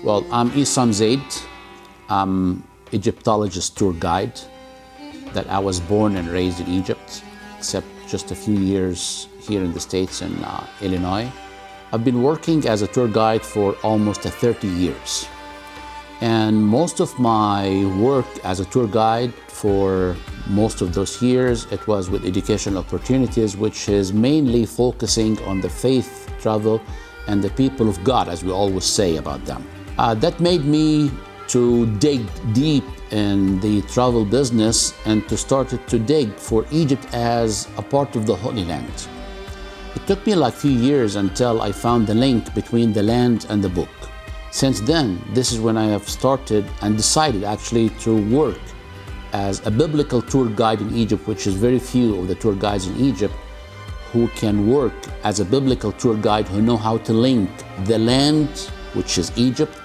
Well, I'm ESSAM ZEID. I'm Egyptologist tour guide. That I was born and raised in Egypt, except just a few years here in the States in Illinois. I've been working as a tour guide for almost 30 years. And most of my work as a tour guide for most of those years, it was with Educational Opportunities, which is mainly focusing on the faith travel and the people of God, as we always say about them. That made me to dig deep in the travel business and to start to dig for Egypt as a part of the Holy Land. It took me like a few years until I found the link between the land and the book. Since then, this is when I have started and decided actually to work as a biblical tour guide in Egypt, which is very few of the tour guides in Egypt who can work as a biblical tour guide, who know how to link the land, which is Egypt,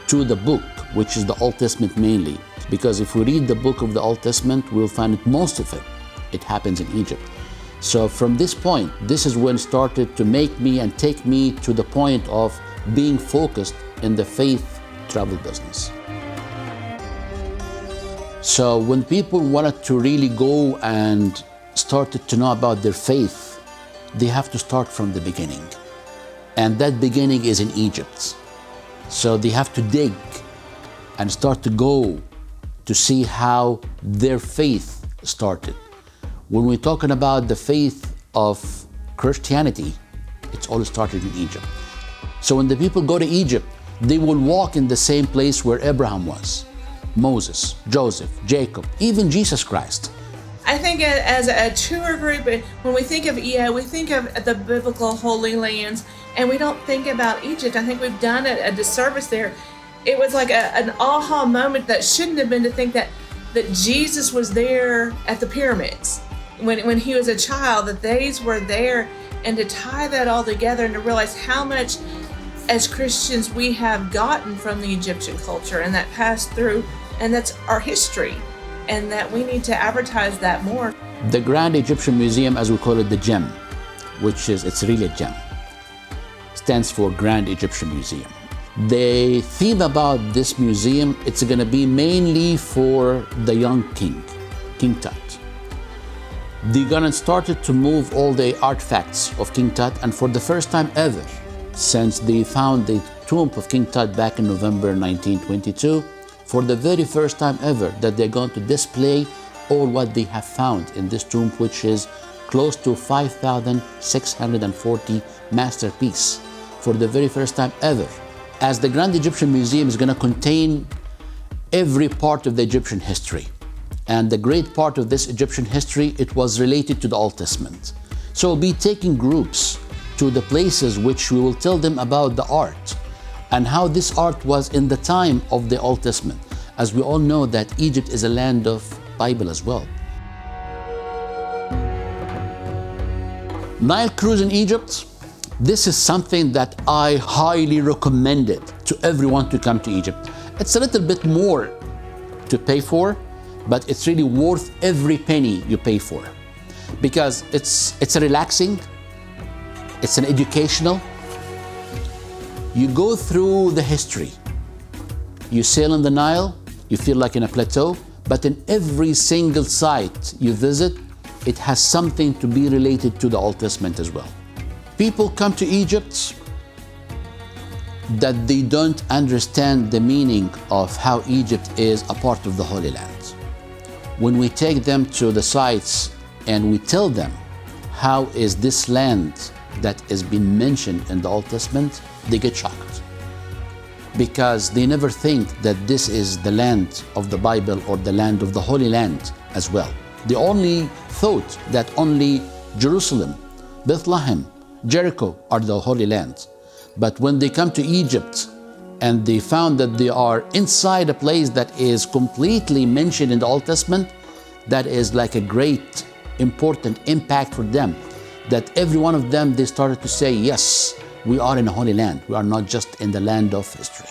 to the book, which is the Old Testament mainly. Because if we read the book of the Old Testament, we'll find that most of it happens in Egypt. So from this point, this is when it started to make me and take me to the point of being focused in the faith travel business. So when people wanted to really go and started to know about their faith, they have to start from the beginning. And that beginning is in Egypt. So they have to dig and start to go to see how their faith started. When we're talking about the faith of Christianity, it's all started in Egypt. So when the people go to Egypt, they will walk in the same place where Abraham was, Moses, Joseph, Jacob, even Jesus Christ. I think as a tour group, when we think of EI, we think of the biblical Holy Lands, and we don't think about Egypt. I think we've done a disservice there. It was like an aha moment that shouldn't have been to think that Jesus was there at the pyramids when he was a child, that these were there, and to tie that all together and to realize how much as Christians we have gotten from the Egyptian culture and that passed through, and that's our history, and that we need to advertise that more. The Grand Egyptian Museum, as we call it, the GEM, it's really a gem, stands for Grand Egyptian Museum. The theme about this museum, it's going to be mainly for the young king, King Tut. They're going to start to move all the artifacts of King Tut, and for the first time ever, since they found the tomb of King Tut back in November 1922, for the very first time ever that they're going to display all what they have found in this tomb, which is close to 5,640 masterpieces, for the very first time ever. As the Grand Egyptian Museum is going to contain every part of the Egyptian history. And the great part of this Egyptian history, it was related to the Old Testament. So we'll be taking groups to the places which we will tell them about the art and how this art was in the time of the Old Testament. As we all know that Egypt is a land of Bible as well. Nile cruise in Egypt. This is something that I highly recommend it to everyone to come to Egypt. It's a little bit more to pay for, but it's really worth every penny you pay for, because it's a relaxing, it's an educational. You go through the history. You sail on the Nile, you feel like in a plateau, but in every single site you visit, it has something to be related to the Old Testament as well. People come to Egypt that they don't understand the meaning of how Egypt is a part of the Holy Land. When we take them to the sites and we tell them how is this land that has been mentioned in the Old Testament, they get shocked, because they never think that this is the land of the Bible or the land of the Holy Land as well. They only thought that only Jerusalem, Bethlehem, Jericho are the Holy Land. But when they come to Egypt and they found that they are inside a place that is completely mentioned in the Old Testament, that is like a great, important impact for them. That every one of them, they started to say, yes, we are in a Holy Land. We are not just in the land of history.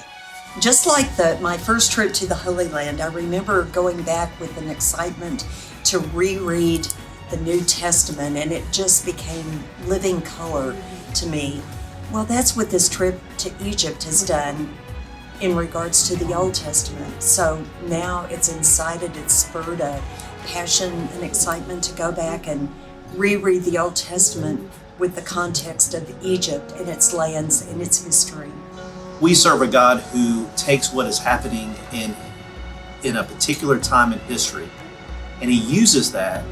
Just like my first trip to the Holy Land, I remember going back with an excitement to reread the New Testament, and it just became living color to me. Well, that's what this trip to Egypt has done. in regards to the Old Testament. So now it's incited, it's spurred a passion and excitement to go back and reread the Old Testament with the context of Egypt and its lands and its history. We serve a God who takes what is happening in a particular time in history, and he uses that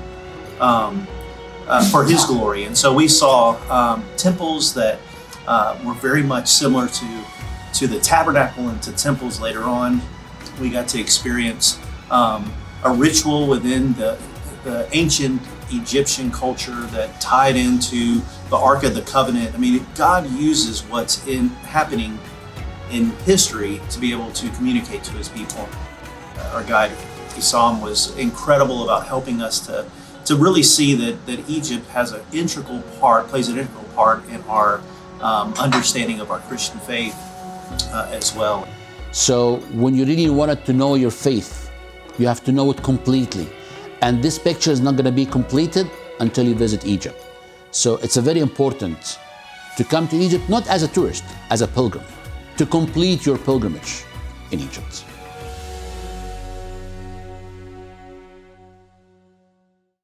for his glory. And so we saw temples that were very much similar to the tabernacle and to temples later on. We got to experience a ritual within the ancient Egyptian culture that tied into the Ark of the Covenant. I mean, God uses what's happening in history to be able to communicate to his people. Our guide, ESSAM, was incredible about helping us to really see that Egypt has an integral part, plays an integral part in our understanding of our Christian faith as well. So when you really wanted to know your faith, you have to know it completely. And this picture is not going to be completed until you visit Egypt. So it's very important to come to Egypt, not as a tourist, as a pilgrim, to complete your pilgrimage in Egypt.